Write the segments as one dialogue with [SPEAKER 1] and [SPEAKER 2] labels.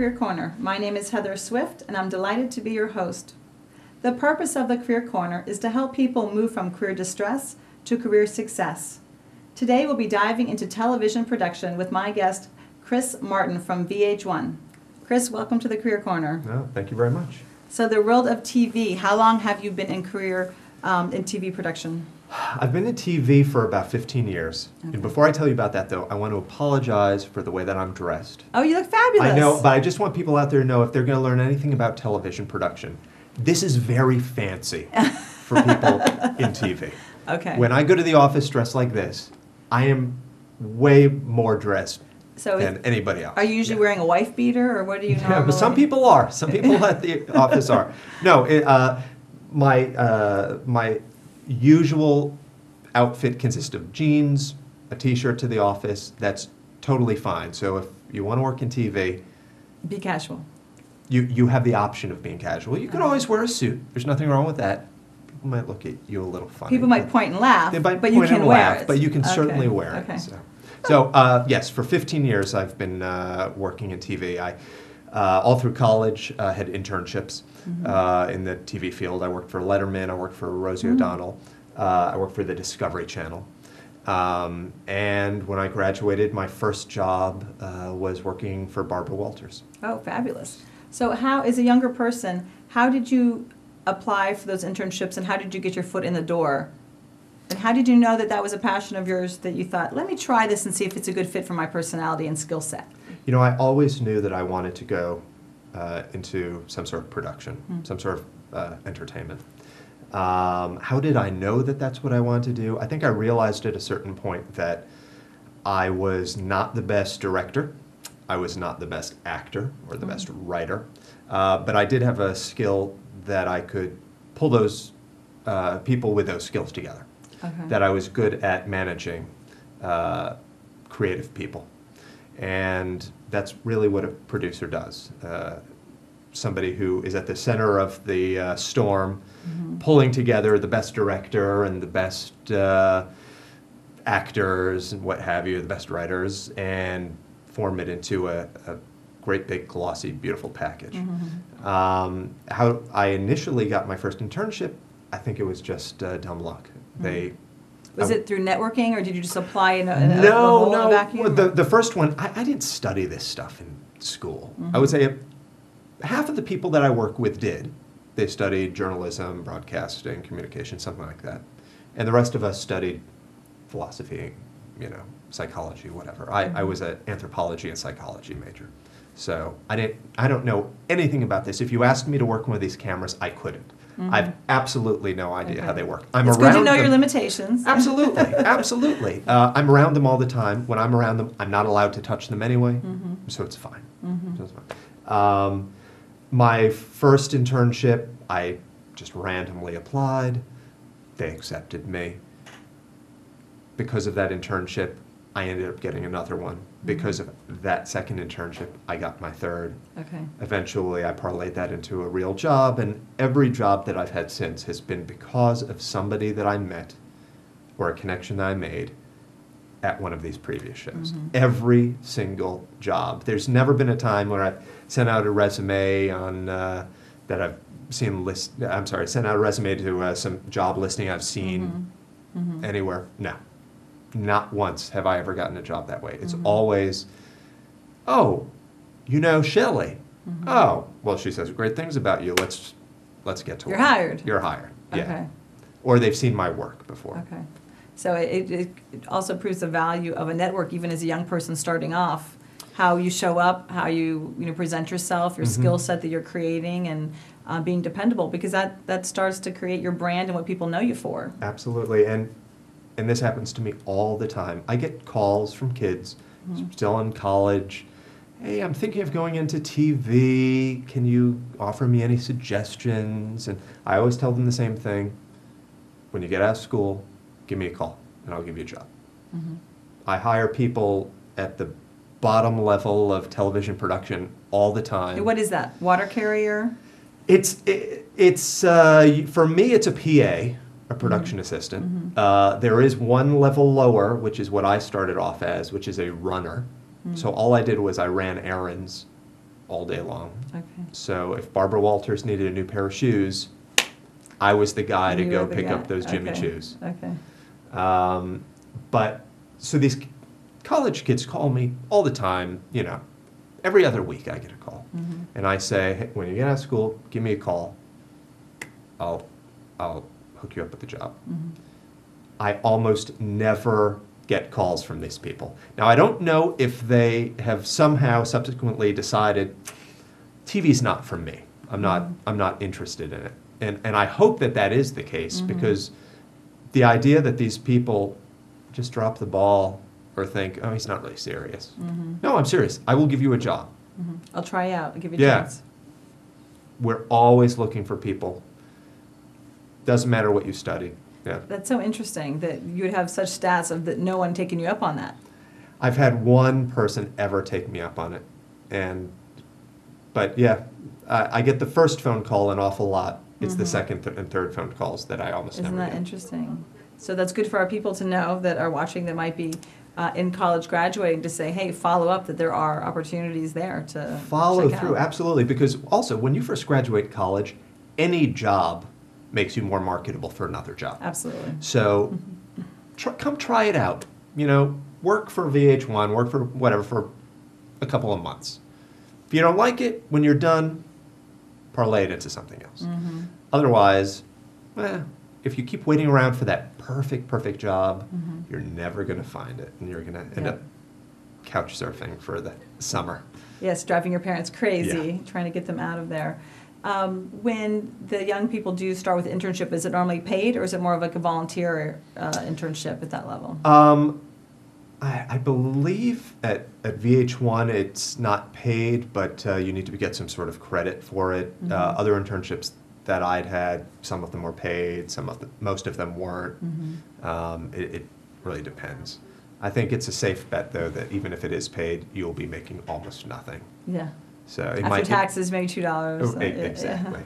[SPEAKER 1] Career Corner. My name is Heather Swift, and I'm delighted to be your host. The purpose of the Career Corner is to help people move from career distress to career success. Today we'll be diving into television production with my guest, Chris Martin from VH1. Chris, welcome to the Career Corner.
[SPEAKER 2] No, thank you very much.
[SPEAKER 1] So the world of TV, how long have you been in career in TV production?
[SPEAKER 2] I've been in TV for about 15 years.
[SPEAKER 1] Okay.
[SPEAKER 2] And before I tell you about that, though, I want to apologize for the way that I'm dressed.
[SPEAKER 1] Oh, you look fabulous.
[SPEAKER 2] I know, but I just want people out there to know if they're going to learn anything about television production, this is very fancy for people in TV.
[SPEAKER 1] Okay.
[SPEAKER 2] When I go to the office dressed like this, I am way more dressed than anybody else.
[SPEAKER 1] Are you usually wearing a wife beater, or what do you normally?
[SPEAKER 2] Yeah, but some people are. Some people at the office are. No, my usual outfit consists of jeans, a t-shirt to the office. That's totally fine. So if you want to work in TV,
[SPEAKER 1] be casual.
[SPEAKER 2] You have the option of being casual. You could always wear a suit. There's nothing wrong with that. People might look at you a little funny.
[SPEAKER 1] People might point and laugh, but you can wear it.
[SPEAKER 2] But you can certainly wear it.
[SPEAKER 1] Okay.
[SPEAKER 2] So yes, for 15 years I've been working in TV. I all through college had internships in the TV field. I worked for Letterman. I worked for Rosie O'Donnell. I worked for the Discovery Channel. And when I graduated, my first job was working for Barbara Walters.
[SPEAKER 1] Oh, fabulous. So how, as a younger person, how did you apply for those internships, and how did you get your foot in the door? And how did you know that that was a passion of yours, that you thought, let me try this and see if it's a good fit for my personality and skill set?
[SPEAKER 2] You know, I always knew that I wanted to go into some sort of production, some sort of entertainment. How did I know that that's what I wanted to do? I think I realized at a certain point that I was not the best director. I was not the best actor or the best writer. But I did have a skill that I could pull those people with those skills together. Okay. That I was good at managing creative people. And that's really what a producer does. Somebody who is at the center of the storm, pulling together the best director and the best actors and what have you, the best writers, and form it into a great big glossy beautiful package. How I initially got my first internship, I think it was just dumb luck.
[SPEAKER 1] Was it through networking, or did you just apply in a vacuum?
[SPEAKER 2] Well, the first one, I didn't study this stuff in school. I would say half of the people that I work with did. They studied journalism, broadcasting, communication, something like that. And the rest of us studied philosophy, psychology, whatever. I was an anthropology and psychology major. So I don't know anything about this. If you asked me to work on one of these cameras, I couldn't. I have absolutely no idea how they work.
[SPEAKER 1] It's good to know your limitations.
[SPEAKER 2] Absolutely, absolutely. I'm around them all the time. When I'm around them, I'm not allowed to touch them anyway, so it's fine. So it's fine. My first internship, I just randomly applied. They accepted me. Because of that internship, I ended up getting another one. Because of that second internship, I got my third. Okay. Eventually, I parlayed that into a real job, and every job that I've had since has been because of somebody that I met or a connection that I made at one of these previous shows. Every single job. There's never been a time where I've sent out a resume on that I've seen sent out a resume to some job listing I've seen anywhere. No. Not once have I ever gotten a job that way. It's always, oh, you know Shelley. Oh, well, she says great things about you. Let's get to work.
[SPEAKER 1] You're hired.
[SPEAKER 2] You're hired. Yeah.
[SPEAKER 1] Okay.
[SPEAKER 2] Or they've seen my work before.
[SPEAKER 1] Okay. So it also proves the value of a network, even as a young person starting off. How you show up, how you present yourself, your skill set that you're creating, and being dependable, because that starts to create your brand and what people know you for.
[SPEAKER 2] Absolutely. And this happens to me all the time. I get calls from kids still in college. Hey, I'm thinking of going into TV. Can you offer me any suggestions? And I always tell them the same thing. When you get out of school, give me a call, and I'll give you a job. I hire people at the bottom level of television production all the time.
[SPEAKER 1] What is that? Water carrier?
[SPEAKER 2] It's for me, it's a PA. A production assistant. There is one level lower, which is what I started off as, which is a runner. So all I did was I ran errands all day long.
[SPEAKER 1] Okay.
[SPEAKER 2] So if Barbara Walters needed a new pair of shoes, I was the guy to
[SPEAKER 1] You
[SPEAKER 2] go
[SPEAKER 1] were the
[SPEAKER 2] pick
[SPEAKER 1] guy.
[SPEAKER 2] up those Jimmy
[SPEAKER 1] Okay.
[SPEAKER 2] Choos.
[SPEAKER 1] Okay.
[SPEAKER 2] But so these college kids call me all the time, you know, every other week I get a call.
[SPEAKER 1] Mm-hmm.
[SPEAKER 2] And I say, hey, when you get out of school, give me a call. I'll hook you up with a job.
[SPEAKER 1] Mm-hmm.
[SPEAKER 2] I almost never get calls from these people. Now, I don't know if they have somehow subsequently decided TV's not for me. I'm not interested in it. And I hope that that is the case,
[SPEAKER 1] Mm-hmm.
[SPEAKER 2] because the idea that these people just drop the ball or think, oh, he's not really serious.
[SPEAKER 1] Mm-hmm.
[SPEAKER 2] No, I'm serious. I will give you a job.
[SPEAKER 1] Mm-hmm. I'll try you out. I'll give you a
[SPEAKER 2] Yeah.
[SPEAKER 1] chance.
[SPEAKER 2] We're always looking for people. Doesn't matter what you study. Yeah.
[SPEAKER 1] That's so interesting that you would have such stats of that no one taking you up on that.
[SPEAKER 2] I've had one person ever take me up on it. But yeah, I get the first phone call an awful lot. It's the second and third phone calls that I almost
[SPEAKER 1] Isn't
[SPEAKER 2] never
[SPEAKER 1] that
[SPEAKER 2] get.
[SPEAKER 1] interesting? So that's good for our people to know that are watching that might be in college graduating to say, hey, follow up that there are opportunities there to
[SPEAKER 2] Follow
[SPEAKER 1] check
[SPEAKER 2] through,
[SPEAKER 1] out.
[SPEAKER 2] absolutely. Because also, when you first graduate college, any job makes you more marketable for another job.
[SPEAKER 1] Absolutely.
[SPEAKER 2] So come try it out. You know, work for VH1, work for whatever for a couple of months. If you don't like it, when you're done, parlay it into something else.
[SPEAKER 1] Mm-hmm.
[SPEAKER 2] Otherwise, if you keep waiting around for that perfect job,
[SPEAKER 1] Mm-hmm.
[SPEAKER 2] you're never going to find it, and you're going to end
[SPEAKER 1] Yeah.
[SPEAKER 2] up couch surfing for the summer.
[SPEAKER 1] Yes, driving your parents crazy,
[SPEAKER 2] Yeah.
[SPEAKER 1] trying to get them out of there. When the young people do start with internship, is it normally paid or is it more of like a volunteer internship at that level?
[SPEAKER 2] I believe at VH1 it's not paid, but you need to get some sort of credit for it.
[SPEAKER 1] Mm-hmm.
[SPEAKER 2] Other internships that I'd had, some of them were paid, most of them weren't.
[SPEAKER 1] Mm-hmm.
[SPEAKER 2] It really depends. I think it's a safe bet, though, that even if it is paid, you'll be making almost nothing.
[SPEAKER 1] Yeah.
[SPEAKER 2] So it
[SPEAKER 1] After
[SPEAKER 2] might
[SPEAKER 1] taxes, maybe $2.
[SPEAKER 2] Oh, exactly.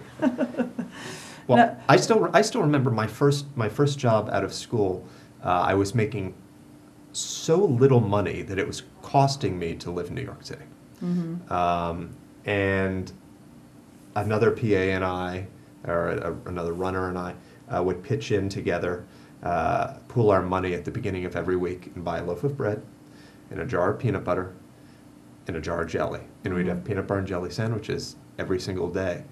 [SPEAKER 2] Well,
[SPEAKER 1] No.
[SPEAKER 2] I still remember my first job out of school. I was making so little money that it was costing me to live in New York City.
[SPEAKER 1] Mm-hmm.
[SPEAKER 2] And another PA and I, or another runner and I, would pitch in together, pool our money at the beginning of every week, and buy a loaf of bread, and a jar of peanut butter, and a jar of jelly. And we'd have peanut butter and jelly sandwiches every single day.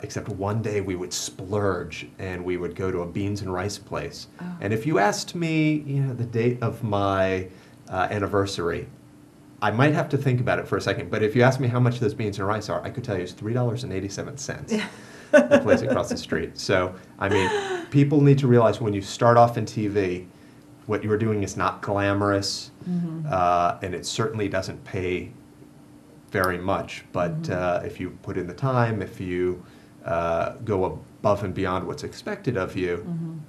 [SPEAKER 2] Except one day we would splurge and we would go to a beans and rice place.
[SPEAKER 1] Oh.
[SPEAKER 2] And if you asked me, the date of my anniversary, I might have to think about it for a second. But if you ask me how much those beans and rice are, I could tell you it's $3.87.
[SPEAKER 1] Yeah.
[SPEAKER 2] The place across the street. So, I mean, people need to realize when you start off in TV, what you're doing is not glamorous, and it certainly doesn't pay very much. But if you put in the time, if you go above and beyond what's expected of you,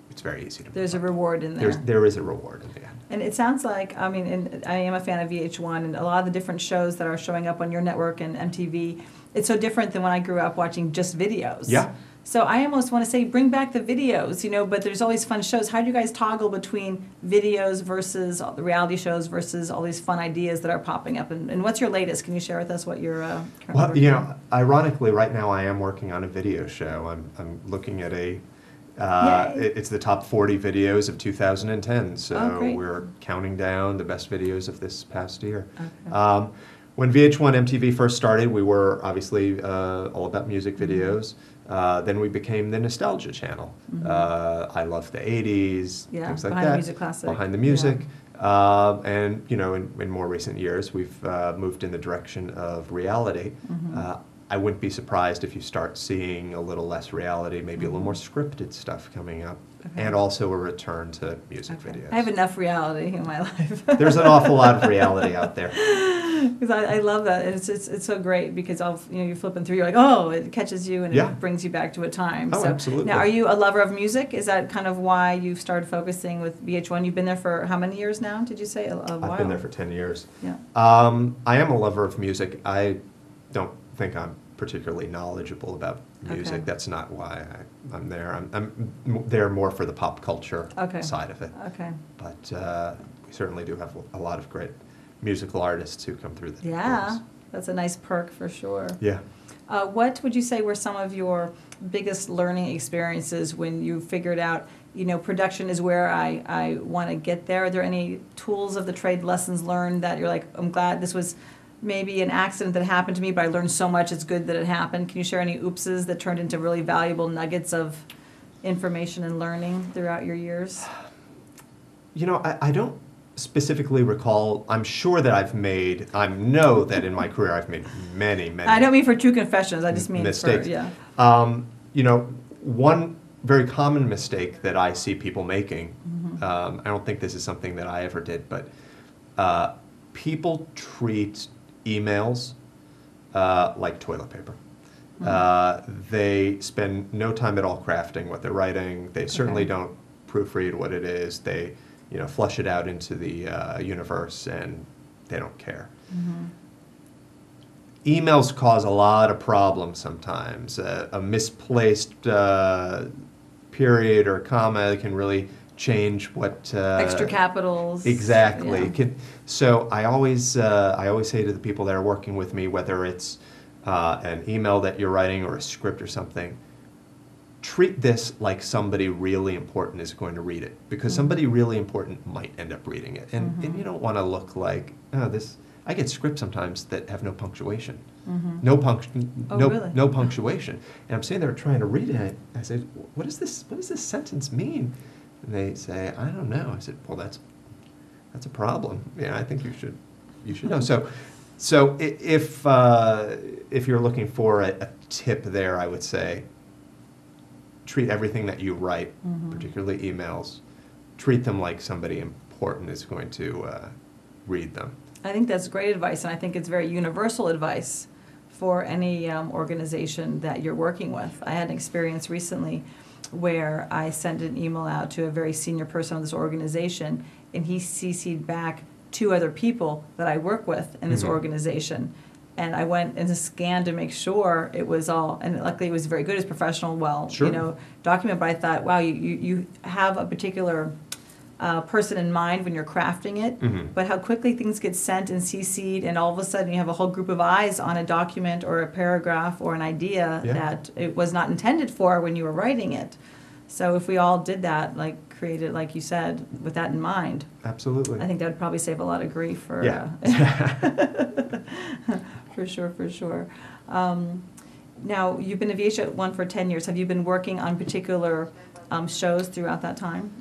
[SPEAKER 2] it's very easy to
[SPEAKER 1] There's a
[SPEAKER 2] move up.
[SPEAKER 1] reward in there.
[SPEAKER 2] There is a reward in the end.
[SPEAKER 1] And it sounds like, I mean, and I am a fan of VH1 and a lot of the different shows that are showing up on your network and MTV. It's so different than when I grew up watching just videos.
[SPEAKER 2] Yeah.
[SPEAKER 1] So I almost want to say bring back the videos, but there's always fun shows. How do you guys toggle between videos versus all the reality shows versus all these fun ideas that are popping up? And what's your latest? Can you share with us what you're currently
[SPEAKER 2] Well,
[SPEAKER 1] working on?
[SPEAKER 2] ironically, right now I am working on a video show. I'm looking at
[SPEAKER 1] Yay.
[SPEAKER 2] it's the top 40 videos of 2010. So
[SPEAKER 1] Oh, great.
[SPEAKER 2] we're counting down the best videos of this past year.
[SPEAKER 1] Okay.
[SPEAKER 2] When VH1 MTV first started, we were obviously all about music videos. Then we became the nostalgia channel. I love the 80s,
[SPEAKER 1] Yeah,
[SPEAKER 2] things like
[SPEAKER 1] Behind the
[SPEAKER 2] that.
[SPEAKER 1] Music Classic.
[SPEAKER 2] Behind the music. And in more recent years, we've moved in the direction of reality. I wouldn't be surprised if you start seeing a little less reality, maybe a little more scripted stuff coming up,
[SPEAKER 1] Okay.
[SPEAKER 2] and also a return to music
[SPEAKER 1] Okay.
[SPEAKER 2] videos.
[SPEAKER 1] I have enough reality in my life.
[SPEAKER 2] There's an awful lot of reality out there.
[SPEAKER 1] Because I love that. It's so great because you're flipping through, you're like, oh, it catches you and
[SPEAKER 2] Yeah.
[SPEAKER 1] it brings you back to a time.
[SPEAKER 2] Oh,
[SPEAKER 1] So
[SPEAKER 2] absolutely.
[SPEAKER 1] now, are you a lover of music? Is that kind of why you've started focusing with VH1? You've been there for how many years now? Did you say a while?
[SPEAKER 2] I've been there for 10 years.
[SPEAKER 1] Yeah.
[SPEAKER 2] I am a lover of music. I don't think I'm particularly knowledgeable about music.
[SPEAKER 1] Okay.
[SPEAKER 2] That's not why I'm there. I'm there more for the pop culture
[SPEAKER 1] Okay.
[SPEAKER 2] side of it.
[SPEAKER 1] Okay.
[SPEAKER 2] But we certainly do have a lot of great musical artists who come through the
[SPEAKER 1] Yeah.
[SPEAKER 2] doors.
[SPEAKER 1] That's a nice perk for sure.
[SPEAKER 2] Yeah.
[SPEAKER 1] What would you say were some of your biggest learning experiences when you figured out, production is where I want to get there? Are there any tools of the trade, lessons learned that you're like, I'm glad this was maybe an accident that happened to me, but I learned so much, it's good that it happened? Can you share any oopses that turned into really valuable nuggets of information and learning throughout your years?
[SPEAKER 2] I don't specifically recall. I'm sure that I know that in my career I've made many.
[SPEAKER 1] I don't mean for true confessions, I just mean
[SPEAKER 2] mistakes.
[SPEAKER 1] for,
[SPEAKER 2] One very common mistake that I see people making, I don't think this is something that I ever did, but people treat emails like toilet paper. They spend no time at all crafting what they're writing. They certainly don't proofread what it is. They flush it out into the universe, and they don't care. Emails cause a lot of problems sometimes. A misplaced period or comma can really change what...
[SPEAKER 1] extra capitals.
[SPEAKER 2] Exactly.
[SPEAKER 1] Yeah.
[SPEAKER 2] So I always say to the people that are working with me, whether it's an email that you're writing or a script or something, treat this like somebody really important is going to read it, because somebody really important might end up reading it, and you don't want to look like, this. I get scripts sometimes that have no punctuation, no punctuation, and I'm sitting there trying to read it. I say, what does this sentence mean? And they say, I don't know. I said, well, that's a problem. Yeah, I think you should know. So if you're looking for a tip there, I would say, treat everything that you write, particularly emails, treat them like somebody important is going to read them.
[SPEAKER 1] I think that's great advice, and I think it's very universal advice for any organization that you're working with. I had an experience recently where I sent an email out to a very senior person of this organization, and he CC'd back 2 other people that I work with in this organization. And I went and scanned to make sure it was all, and luckily it was very good, it's professional, document. But I thought, wow, you have a particular person in mind when you're crafting it, but how quickly things get sent and CC'd, and all of a sudden you have a whole group of eyes on a document or a paragraph or an idea that it was not intended for when you were writing it. So if we all did that, create it, like you said, with that in mind.
[SPEAKER 2] Absolutely.
[SPEAKER 1] I think that would probably save a lot of grief for... For sure. Now, you've been a VH1 for 10 years. Have you been working on particular shows throughout that time?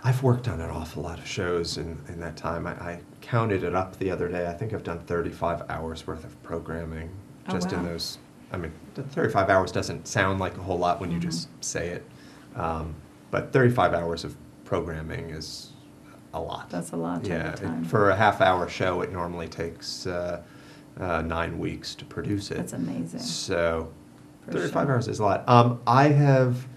[SPEAKER 2] I've worked on an awful lot of shows in that time. I counted it up the other day. I think I've done 35 hours worth of programming in those. 35 hours doesn't sound like a whole lot when you just say it. But 35 hours of programming is a lot.
[SPEAKER 1] That's a lot. Time.
[SPEAKER 2] For a half-hour show, it normally takes 9 weeks to produce it.
[SPEAKER 1] That's amazing.
[SPEAKER 2] So 35 hours is a lot. I have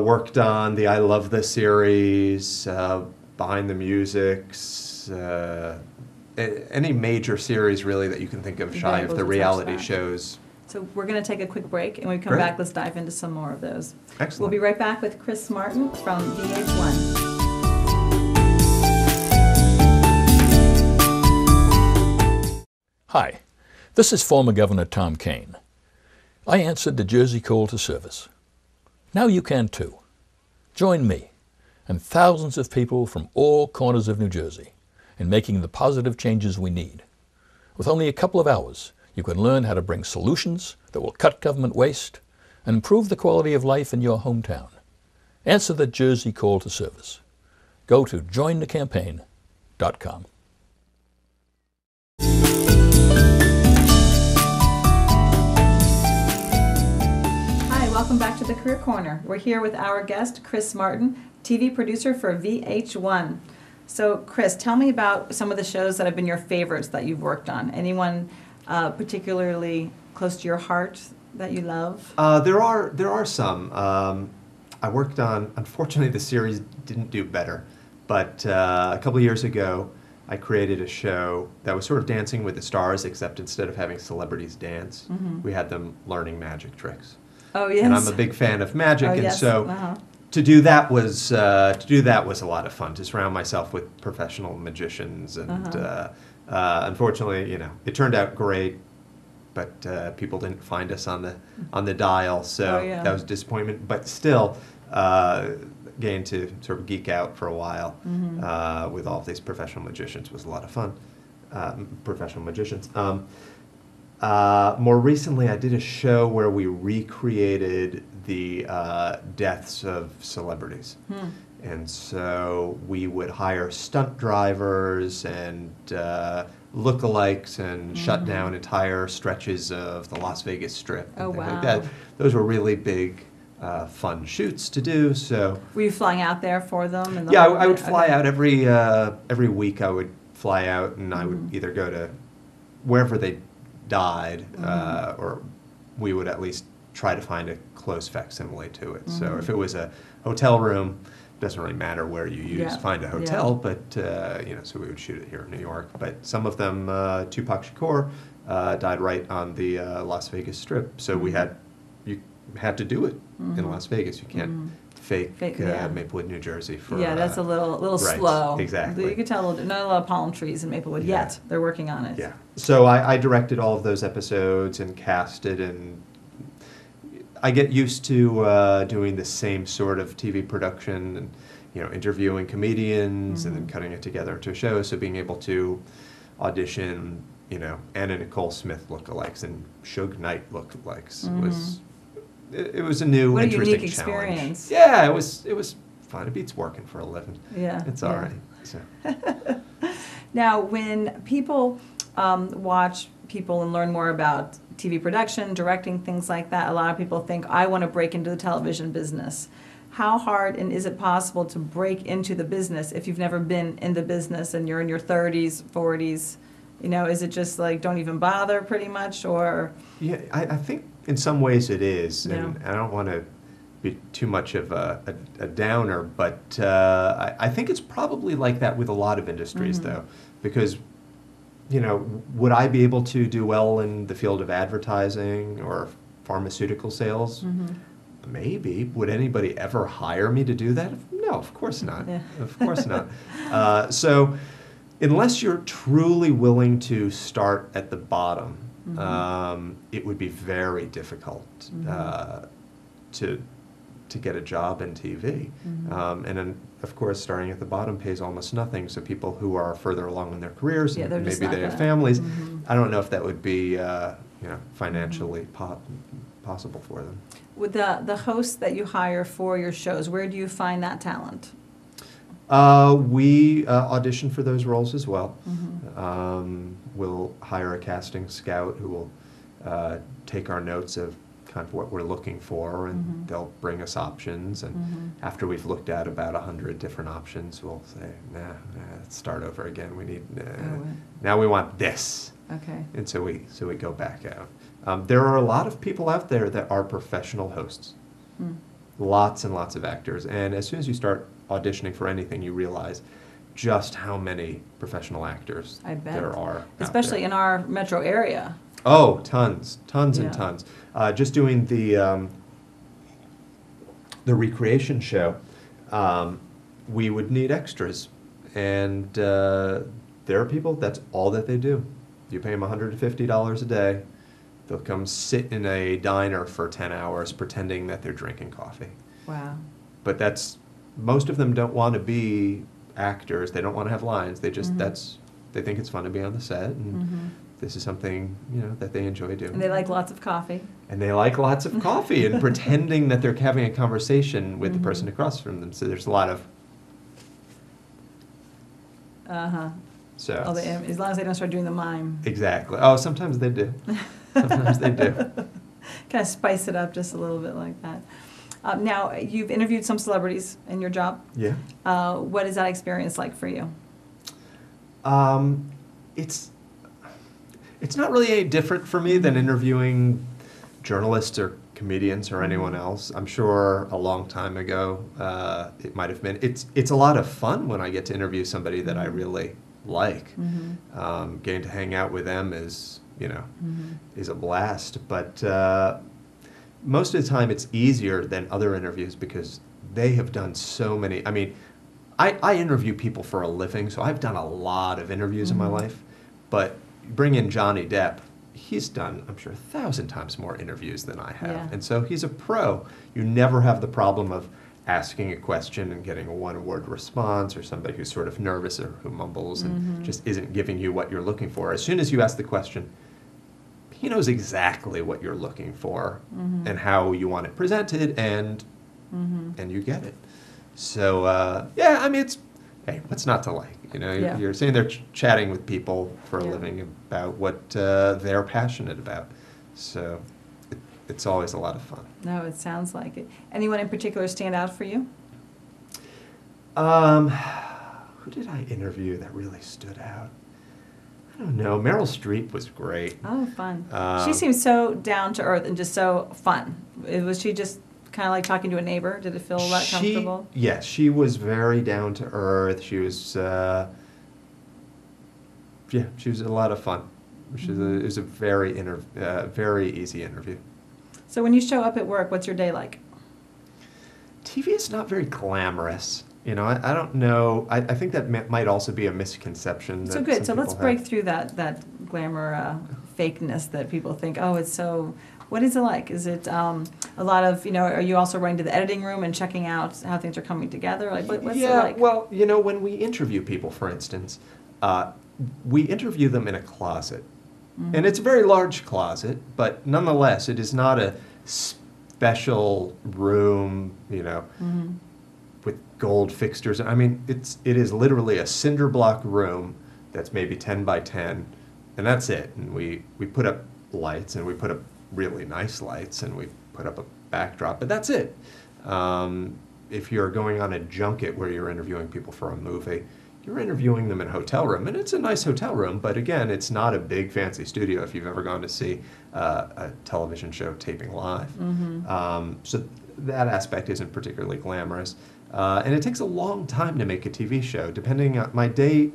[SPEAKER 2] worked on the I Love This series, Behind the Musics, any major series really that you can think of shy of the reality shows.
[SPEAKER 1] So we're going to take a quick break, and when we come back, let's dive into some more of those.
[SPEAKER 2] Excellent.
[SPEAKER 1] We'll be right back with Chris Martin from VH1.
[SPEAKER 3] Hi, this is former Governor Tom Kean. I answered the Jersey call to service. Now you can too. Join me and thousands of people from all corners of New Jersey in making the positive changes we need. With only a couple of hours, you can learn how to bring solutions that will cut government waste and improve the quality of life in your hometown. Answer the Jersey call to service. Go to jointhecampaign.com.
[SPEAKER 1] Welcome back to the Career Corner. We're here with our guest, Chris Martin, TV producer for VH1. So, Chris, tell me about some of the shows that have been your favorites that you've worked on. Anyone particularly close to your heart that you love?
[SPEAKER 2] There are some. I worked on, unfortunately the series didn't do better, but a couple of years ago I created a show that was sort of Dancing with the Stars, except instead of having celebrities dance, we had them learning magic tricks.
[SPEAKER 1] Oh yes.
[SPEAKER 2] And I'm a big fan of magic, and
[SPEAKER 1] yes.
[SPEAKER 2] so to do that was a lot of fun. To surround myself with professional magicians and Unfortunately, it turned out great, but people didn't find us on the dial, so
[SPEAKER 1] Oh, yeah.
[SPEAKER 2] that was a disappointment. But still, getting to sort of geek out for a while with all of these professional magicians was a lot of fun. Professional magicians. More recently, I did a show where we recreated the deaths of celebrities. And so we would hire stunt drivers and lookalikes and shut down entire stretches of the Las Vegas Strip and
[SPEAKER 1] Oh,
[SPEAKER 2] things
[SPEAKER 1] wow.
[SPEAKER 2] like that. Those were really big, fun shoots to do. So
[SPEAKER 1] Were you flying out there for them? And the
[SPEAKER 2] yeah,
[SPEAKER 1] whole
[SPEAKER 2] I would
[SPEAKER 1] bit?
[SPEAKER 2] fly
[SPEAKER 1] Okay.
[SPEAKER 2] out every week. I would fly out, and I would either go to wherever they died, or we would at least try to find a close facsimile to it. So if it was a hotel room, doesn't really matter where you use,
[SPEAKER 1] Yeah.
[SPEAKER 2] find a hotel, but so we would shoot it here in New York. But some of them, Tupac Shakur, died right on the Las Vegas Strip, so you had to do it in Las Vegas. You can't fake
[SPEAKER 1] yeah.
[SPEAKER 2] Maplewood, New Jersey for
[SPEAKER 1] Yeah, that's a little
[SPEAKER 2] right,
[SPEAKER 1] slow.
[SPEAKER 2] exactly.
[SPEAKER 1] You could tell not a lot of palm trees in Maplewood
[SPEAKER 2] Yeah.
[SPEAKER 1] yet. They're working on it.
[SPEAKER 2] Yeah. So I directed all of those episodes and casted, and I get used to doing the same sort of TV production and, interviewing comedians and then cutting it together into a show. So being able to audition, Anna Nicole Smith lookalikes and Suge Knight lookalikes was a new,
[SPEAKER 1] What a
[SPEAKER 2] interesting
[SPEAKER 1] unique
[SPEAKER 2] challenge.
[SPEAKER 1] experience.
[SPEAKER 2] Yeah, it was fun. It beats working for a living.
[SPEAKER 1] Yeah.
[SPEAKER 2] It's all
[SPEAKER 1] yeah.
[SPEAKER 2] right. So.
[SPEAKER 1] Now, when people watch people and learn more about TV production, directing, things like that, a lot of people think, I want to break into the television business. How hard and is it possible to break into the business if you've never been in the business and you're in your 30s, 40s? Is it just like, don't even bother pretty much, or?
[SPEAKER 2] Yeah, I think in some ways it is, and
[SPEAKER 1] Yeah.
[SPEAKER 2] I don't want to be too much of a downer, but I think it's probably like that with a lot of industries, though, because, would I be able to do well in the field of advertising or pharmaceutical sales? Maybe. Would anybody ever hire me to do that? No, of course not.
[SPEAKER 1] Yeah.
[SPEAKER 2] Of course not. So unless you're truly willing to start at the bottom, it would be very difficult to get a job in TV. And then, of course, starting at the bottom pays almost nothing. So people who are further along in their careers,
[SPEAKER 1] Yeah,
[SPEAKER 2] and
[SPEAKER 1] they're just
[SPEAKER 2] maybe
[SPEAKER 1] not
[SPEAKER 2] they have
[SPEAKER 1] gonna-
[SPEAKER 2] families, I don't know if that would be financially possible for them.
[SPEAKER 1] With the hosts that you hire for your shows, where do you find that talent?
[SPEAKER 2] We audition for those roles as well. We'll hire a casting scout who will take our notes of kind of what we're looking for, and they'll bring us options. And after we've looked at about 100 different options, we'll say, nah, let's start over again. We need now we want this.
[SPEAKER 1] Okay.
[SPEAKER 2] And so we go back out. There are a lot of people out there that are professional hosts. Lots and lots of actors. And as soon as you start auditioning for anything, you realize just how many professional actors
[SPEAKER 1] I bet.
[SPEAKER 2] there are out
[SPEAKER 1] Especially
[SPEAKER 2] there.
[SPEAKER 1] in our metro area.
[SPEAKER 2] Oh, tons
[SPEAKER 1] Yeah.
[SPEAKER 2] and tons. Just doing the recreation show, we would need extras. And there are people, that's all that they do. You pay them $150 a day. They'll come sit in a diner for 10 hours pretending that they're drinking coffee.
[SPEAKER 1] Wow.
[SPEAKER 2] But most of them don't want to be actors. They don't want to have lines. They just, they think it's fun to be on the set. And this is something, that they enjoy doing.
[SPEAKER 1] And they like lots of coffee.
[SPEAKER 2] And they like lots of coffee and pretending that they're having a conversation with the person across from them. So there's a lot of, so.
[SPEAKER 1] As long as they don't start doing the mime.
[SPEAKER 2] Exactly. Oh, sometimes they do. Sometimes they do.
[SPEAKER 1] Kind of spice it up just a little bit like that. Now, you've interviewed some celebrities in your job.
[SPEAKER 2] Yeah.
[SPEAKER 1] What is that experience like for you?
[SPEAKER 2] It's not really any different for me than interviewing journalists or comedians or anyone else. I'm sure a long time ago it might have been. It's a lot of fun when I get to interview somebody that I really like. Getting to hang out with them is a blast. But most of the time it's easier than other interviews because they have done so many. I mean, I interview people for a living, so I've done a lot of interviews in my life. But bring in Johnny Depp. He's done, I'm sure, 1,000 times more interviews than I have.
[SPEAKER 1] Yeah.
[SPEAKER 2] And so he's a pro. You never have the problem of asking a question and getting a one-word response, or somebody who's sort of nervous or who mumbles and just isn't giving you what you're looking for. As soon as you ask the question, he knows exactly what you're looking for and how you want it presented, and you get it. So, yeah, I mean, it's, hey, what's not to like? You know,
[SPEAKER 1] Yeah.
[SPEAKER 2] you're sitting there chatting with people for a
[SPEAKER 1] Yeah.
[SPEAKER 2] living about what they're passionate about. So it's always a lot of fun.
[SPEAKER 1] No, it sounds like it. Anyone in particular stand out for you?
[SPEAKER 2] Who did I interview that really stood out? I don't know. Meryl Streep was great.
[SPEAKER 1] Oh, fun. She seems so down to earth and just so fun. Was she just kind of like talking to a neighbor? Did it feel a lot comfortable?
[SPEAKER 2] Yes, she was very down to earth. She was, yeah, she was a lot of fun. It was a very easy interview.
[SPEAKER 1] So when you show up at work, what's your day like?
[SPEAKER 2] TV is not very glamorous. You know, I don't know. I think that might also be a misconception.
[SPEAKER 1] So
[SPEAKER 2] that
[SPEAKER 1] good. So
[SPEAKER 2] some
[SPEAKER 1] let's
[SPEAKER 2] people
[SPEAKER 1] break
[SPEAKER 2] have.
[SPEAKER 1] through that glamour fakeness that people think, oh, it's so... What is it like? Is it a lot of, are you also running to the editing room and checking out how things are coming together? Like, what's it like?
[SPEAKER 2] Well, when we interview people, for instance, we interview them in a closet. And it's a very large closet, but nonetheless, it is not a special room, with gold fixtures. I mean, it is literally a cinder block room that's maybe 10 by 10, and that's it. And we put up lights, and we put up really nice lights, and we put up a backdrop, but that's it. If you're going on a junket where you're interviewing people for a movie, you're interviewing them in a hotel room, and it's a nice hotel room, but again, it's not a big fancy studio if you've ever gone to see a television show taping live. So that aspect isn't particularly glamorous. And it takes a long time to make a TV show. Depending on, my day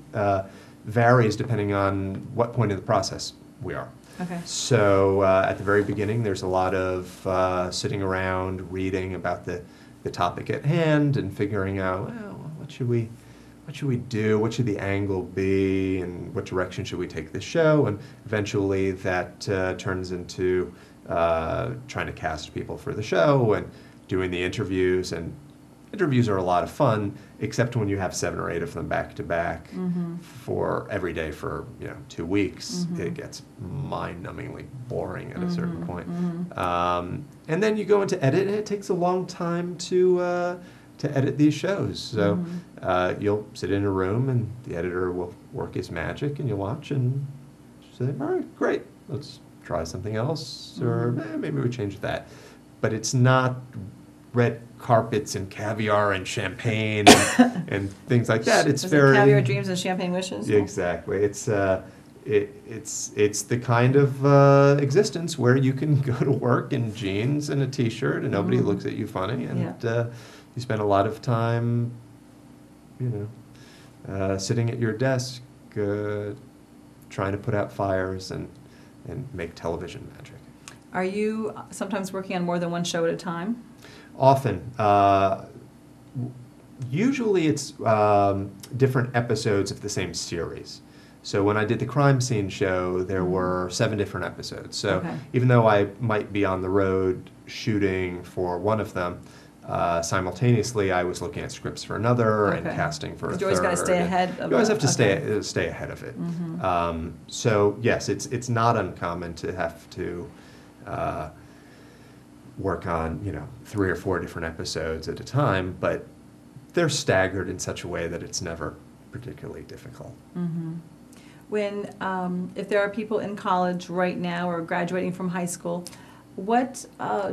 [SPEAKER 2] varies depending on what point of the process we are.
[SPEAKER 1] Okay.
[SPEAKER 2] So at the very beginning, there's a lot of sitting around, reading about the topic at hand, and figuring out, well, what should we do? What should the angle be? And what direction should we take the show? And eventually that turns into trying to cast people for the show and doing the interviews. And interviews are a lot of fun, except when you have 7 or 8 of them back to back for every day for 2 weeks. It gets mind-numbingly boring at a certain point. And then you go into edit, and it takes a long time to edit these shows. So you'll sit in a room, and the editor will work his magic, and you'll watch and say, all right, great, let's try something else, or maybe we change that. But it's not red carpets and caviar and champagne and things like that. It's very
[SPEAKER 1] caviar dreams and champagne wishes.
[SPEAKER 2] Exactly. It's the kind of existence where you can go to work in jeans and a t-shirt, and nobody looks at you funny, and you spend a lot of time, sitting at your desk, trying to put out fires and make television magic.
[SPEAKER 1] Are you sometimes working on more than one show at a time?
[SPEAKER 2] Often. Usually it's different episodes of the same series. So when I did the crime scene show, there were 7 different episodes. So even though I might be on the road shooting for one of them, simultaneously I was looking at scripts for another and casting for a third.
[SPEAKER 1] You always got to stay ahead of it.
[SPEAKER 2] You always have to stay ahead of it. So yes, it's not uncommon to have to work on 3 or 4 different episodes at a time, but they're staggered in such a way that it's never particularly difficult.
[SPEAKER 1] When if there are people in college right now or graduating from high school, what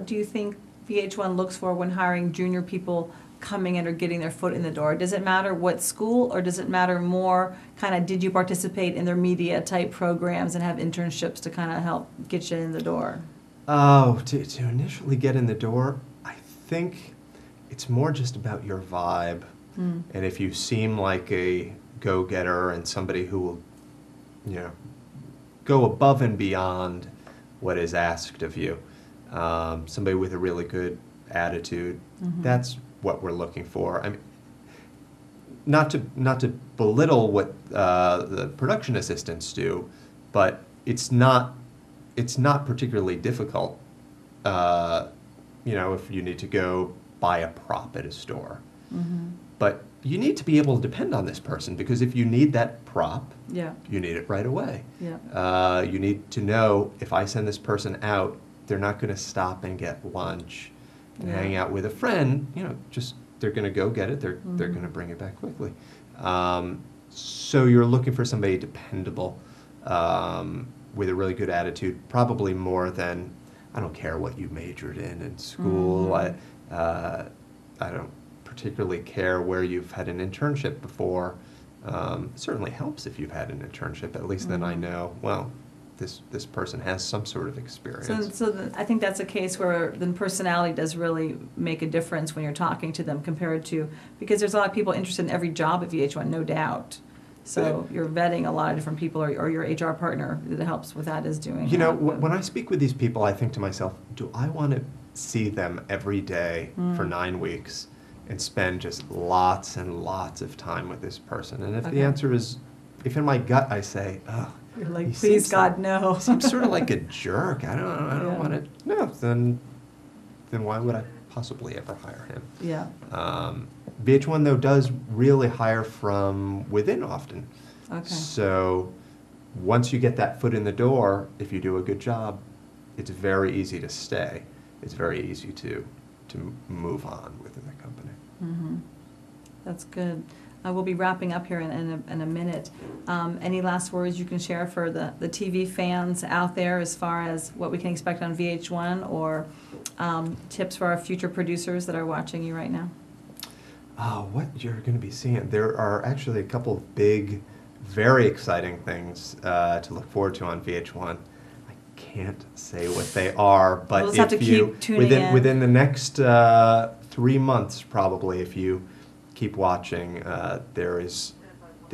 [SPEAKER 1] do you think VH1 looks for when hiring junior people coming in or getting their foot in the door? Does it matter what school, or does it matter more kind of did you participate in their media type programs and have internships to kind of help get you in the door?
[SPEAKER 2] Oh, to initially get in the door, I think it's more just about your vibe. And if you seem like a go-getter and somebody who will, go above and beyond what is asked of you, somebody with a really good attitude, that's what we're looking for. I mean, not to belittle what the production assistants do, but it's not particularly difficult. If you need to go buy a prop at a store, but you need to be able to depend on this person, because if you need that prop, you need it right away. You need to know, if I send this person out, they're not going to stop and get lunch and hang out with a friend. They're going to go get it. They're going to bring it back quickly. So you're looking for somebody dependable, with a really good attitude, probably more than, I don't care what you majored in school. I don't particularly care where you've had an internship before. It certainly helps if you've had an internship. At least then I know, well, this person has some sort of experience.
[SPEAKER 1] So I think that's a case where the personality does really make a difference when you're talking to them, compared to, because there's a lot of people interested in every job at VH1, no doubt. So you're vetting a lot of different people, or your HR partner that helps with that is doing that.
[SPEAKER 2] When I speak with these people, I think to myself, do I want to see them every day for 9 weeks and spend just lots and lots of time with this person? And if the answer is, if in my gut I say, oh,
[SPEAKER 1] you're like, please God, no.
[SPEAKER 2] Seems sort of like a jerk. I don't want to. No, then why would I possibly ever hire him?
[SPEAKER 1] Yeah.
[SPEAKER 2] VH1 though does really hire from within often.
[SPEAKER 1] Okay.
[SPEAKER 2] So once you get that foot in the door, if you do a good job, it's very easy to stay. It's very easy to move on within the company.
[SPEAKER 1] That's good. We'll be wrapping up here in a minute. Any last words you can share for the TV fans out there, as far as what we can expect on VH1, or tips for our future producers that are watching you right now?
[SPEAKER 2] What you're going to be seeing, there are actually a couple of big, very exciting things to look forward to on VH1. I can't say what they are, but
[SPEAKER 1] we'll just have to keep tuning in.
[SPEAKER 2] Within the next 3 months, probably, if you keep watching, there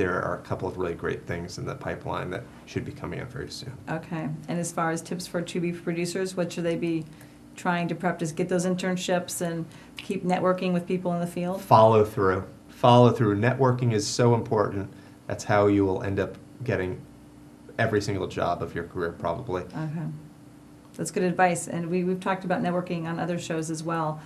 [SPEAKER 2] are a couple of really great things in the pipeline that should be coming up very soon. Okay.
[SPEAKER 1] And as far as tips for to-be producers, what should they be trying to prep? Just get those internships and keep networking with people in the field? Follow through.
[SPEAKER 2] Networking is so important. That's how you will end up getting every single job of your career, probably.
[SPEAKER 1] Okay. That's good advice. And we've talked about networking on other shows as well,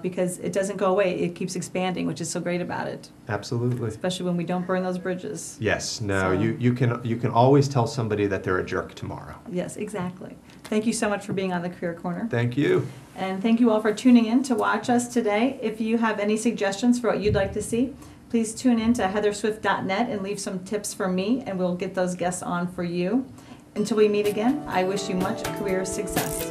[SPEAKER 1] because it doesn't go away. It keeps expanding, which is so great about it.
[SPEAKER 2] Absolutely.
[SPEAKER 1] Especially when we don't burn those bridges.
[SPEAKER 2] Yes. No. So, you can always tell somebody that they're a jerk tomorrow.
[SPEAKER 1] Yes, exactly. Thank you so much for being on the Career Corner.
[SPEAKER 2] Thank you.
[SPEAKER 1] And thank you all for tuning in to watch us today. If you have any suggestions for what you'd like to see, please tune in to heatherswift.net and leave some tips for me, and we'll get those guests on for you. Until we meet again, I wish you much career success.